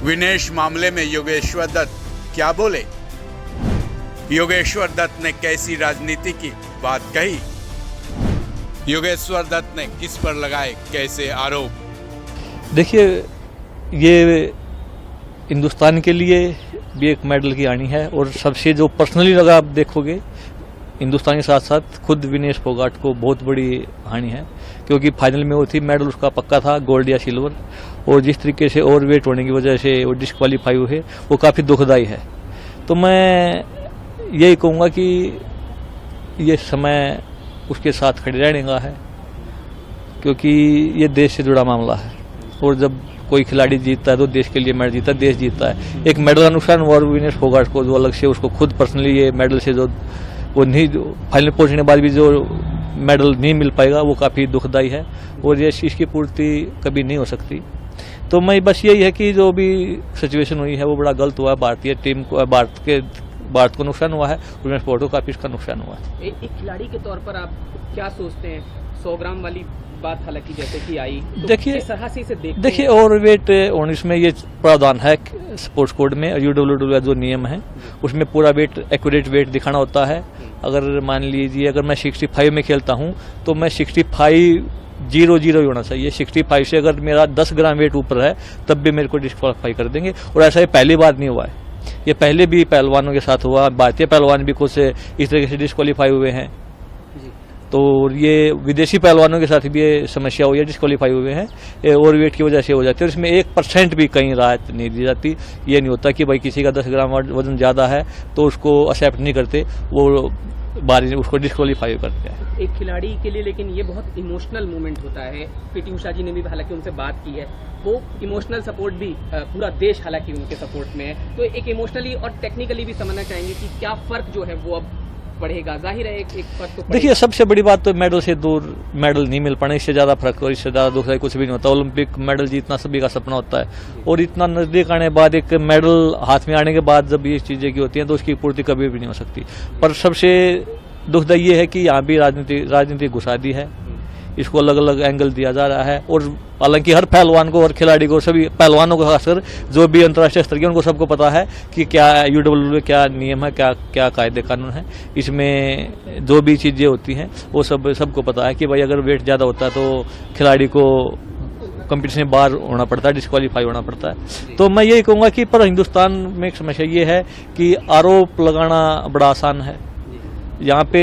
विनेश मामले में योगेश्वर दत्त क्या बोले? योगेश्वर दत्त ने कैसी राजनीति की बात कही? योगेश्वर दत्त ने किस पर लगाए कैसे आरोप? देखिए, ये हिंदुस्तान के लिए भी एक मेडल की हानि है और सबसे जो पर्सनली लगा आप देखोगे हिंदुस्तान के साथ साथ खुद विनेश फोगाट को बहुत बड़ी हानि है, क्योंकि फाइनल में वो थी, मेडल उसका पक्का था, गोल्ड या सिल्वर, और जिस तरीके से ओवरवेट होने की वजह से वो डिस्क्वालीफाई हुए वो काफ़ी दुखदायी है। तो मैं यही कहूँगा कि ये समय उसके साथ खड़े रहने का है, क्योंकि ये देश से जुड़ा मामला है और जब कोई खिलाड़ी जीतता है तो देश के लिए मेडल जीतता है, देश जीतता है। एक मेडल का नुकसान हुआ और विनेश फोगाट को जो अलग से उसको खुद पर्सनली ये मेडल से जो वो नहीं, फाइनल पहुंचने के बाद भी जो मेडल नहीं मिल पाएगा वो काफ़ी दुखदायी है और ये चीज़ की पूर्ति कभी नहीं हो सकती। तो मैं बस यही है कि जो भी सिचुएशन हुई है वो बड़ा गलत हुआ है, भारतीय टीम को, भारत को नुकसान हुआ है, विनेश फोगाट को काफ़ी इसका नुकसान हुआ है। एक खिलाड़ी के तौर पर आप क्या सोचते हैं? 100 ग्राम वाली बात हालांकि जैसे कि आई, तो देखिए ओवरवेट होने में ये प्रावधान है स्पोर्ट्स कोड में, UWW का जो नियम है उसमें पूरा वेट, एक्यूरेट वेट दिखाना होता है। अगर मान लीजिए अगर मैं 65 में खेलता हूं तो मैं 65.00 होना चाहिए। 65 से अगर मेरा 10 ग्राम वेट ऊपर है तब भी मेरे को डिस्क्वालीफाई कर देंगे, और ऐसा ये पहली बार नहीं हुआ है, ये पहले भी पहलवानों के साथ हुआ। भारतीय पहलवान भी कुछ इस तरीके से डिस्क्वालीफाई हुए हैं, तो ये विदेशी पहलवानों के साथ भी ये समस्या हुई है, डिस्क्वालीफाई हुए हैं, ओवरवेट की वजह से हो जाती है। और इसमें 1% भी कहीं राहत नहीं दी जाती। ये नहीं होता कि भाई किसी का 10 ग्राम वजन ज़्यादा है तो उसको एक्सेप्ट नहीं करते, वो बारी उसको डिस्क्वालीफाई करते हैं। एक खिलाड़ी के लिए लेकिन ये बहुत इमोशनल मोमेंट होता है। पीटी उषा जी ने भी हालांकि उनसे बात की है, वो इमोशनल सपोर्ट भी पूरा देश हालांकि उनके सपोर्ट में है, तो एक इमोशनली और टेक्निकली भी समझना चाहेंगे कि क्या फर्क जो है वो अब बढ़ेगा? जाहिर है एक फर्क तो देखिए, सबसे बड़ी बात तो मेडल से दूर, मेडल नहीं मिल पाने, इससे ज्यादा फर्क और इससे ज्यादा दुख कुछ भी नहीं होता। ओलंपिक मेडल जीतना सभी का सपना होता है और इतना नजदीक आने के बाद, एक मेडल हाथ में आने के बाद जब ये चीजें की होती हैं तो उसकी पूर्ति कभी भी नहीं हो सकती। पर सबसे दुखदायी ये है कि यहाँ भी राजनीति घुसा दी है, इसको अलग अलग एंगल दिया जा रहा है। और हालांकि हर पहलवान को, हर खिलाड़ी को, सभी पहलवानों को खासकर जो भी अंतर्राष्ट्रीय स्तर के, उनको सबको पता है कि क्या UWW क्या नियम है, क्या कायदे कानून है, इसमें जो भी चीज़ें होती हैं वो सबको पता है कि भाई अगर वेट ज़्यादा होता है तो खिलाड़ी को कंपटीशन में बाहर होना पड़ता है, डिस्क्वालीफाई होना पड़ता है। तो मैं यही कहूँगा कि पर हिंदुस्तान में एक समस्या ये है कि आरोप लगाना बड़ा आसान है। यहाँ पे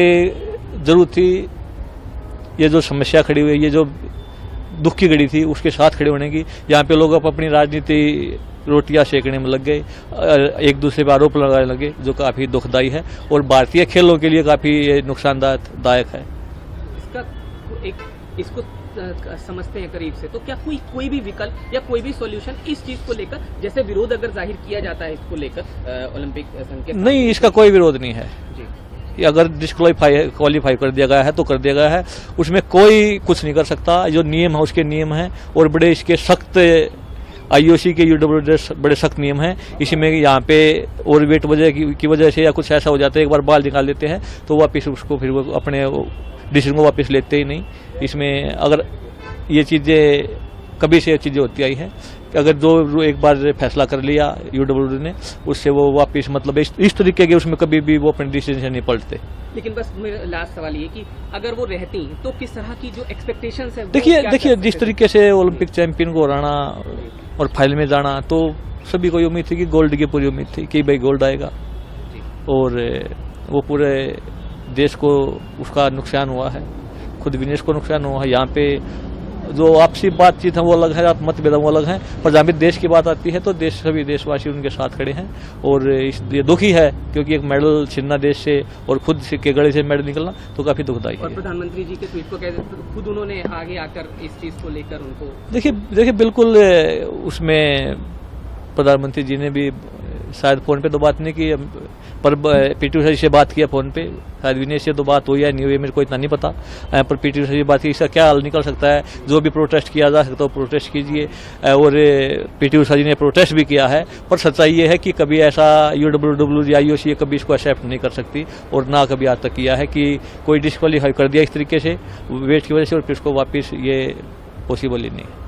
जरूरत थी, ये जो समस्या खड़ी हुई है, ये जो दुख की घड़ी थी उसके साथ खड़े होने की, यहाँ पे लोग अपनी राजनीति रोटियां सेकने में लग गए, एक दूसरे पर आरोप लगाने लगे, जो काफ़ी दुखदायी है और भारतीय खेलों के लिए काफ़ी नुकसानदायक है। इसको समझते हैं करीब से, तो क्या कोई भी विकल्प या कोई भी सॉल्यूशन इस चीज को लेकर, जैसे विरोध अगर जाहिर किया जाता है इसको लेकर ओलंपिक संघ के? नहीं, इसका कोई विरोध नहीं है। अगर डिस्क्वालीफाई कर दिया गया है तो कर दिया गया है, उसमें कोई कुछ नहीं कर सकता। जो नियम है उसके नियम हैं और बड़े इसके सख्त, IOC के UWW बड़े सख्त नियम हैं। इसी में यहाँ पे ओवरवेट की वजह से या कुछ ऐसा हो जाता है, एक बार बाल निकाल देते हैं तो वापस उसको फिर वो अपने डिसीजन को वापस लेते ही नहीं। इसमें अगर ये चीज़ें कभी से चीज़ें होती आई हैं कि अगर जो एक बार फैसला कर लिया UWW ने, उससे वो वापस मतलब इस तरीके के उसमें कभी भी वो अपने डिसीजन से नहीं पलटते। लेकिन बस मेरा लास्ट सवाल ये कि अगर वो रहती तो किस तरह की जो एक्सपेक्टेशंस है? देखिए जिस तरीके से ओलंपिक चैंपियन को हराना और फाइनल में जाना, तो सभी को उम्मीद थी कि गोल्ड की पूरी उम्मीद थी कि भाई गोल्ड आएगा, और वो पूरे देश को उसका नुकसान हुआ है, खुद विनेश को नुकसान हुआ है। यहाँ पे जो आपसी बातचीत है वो अलग है, मतभेद वो अलग है, पर जहाँ भी देश की बात आती है तो सभी देशवासी उनके साथ खड़े हैं। और ये दुखी है क्योंकि एक मेडल छीनना देश से और खुद के गले से मेडल निकलना तो काफी दुखदायी है। और प्रधानमंत्री जी के ट्वीट को खुद उन्होंने आगे आकर इस चीज को लेकर उनको देखिए बिल्कुल, उसमें प्रधानमंत्री जी ने भी शायद फोन पे तो बात नहीं की, पर पीटी उषा जी से बात किया फोन पे, शायद विनेश से तो बात हुई है नहीं हुई मेरे को इतना नहीं पता, पर पीटी उषा जी बात की, इसका क्या हल निकल सकता है? जो भी प्रोटेस्ट किया जा सकता है प्रोटेस्ट कीजिए, और पीटी उषा जी ने प्रोटेस्ट भी किया है। पर सच्चाई ये है कि कभी ऐसा UWW या IOC कभी इसको एक्सेप्ट नहीं कर सकती, और ना कभी आज तक किया है कि कोई डिस्क्वालीफाई कर दिया इस तरीके से वेट की वजह से और फिर उसको वापस, ये पॉसिबल ही नहीं।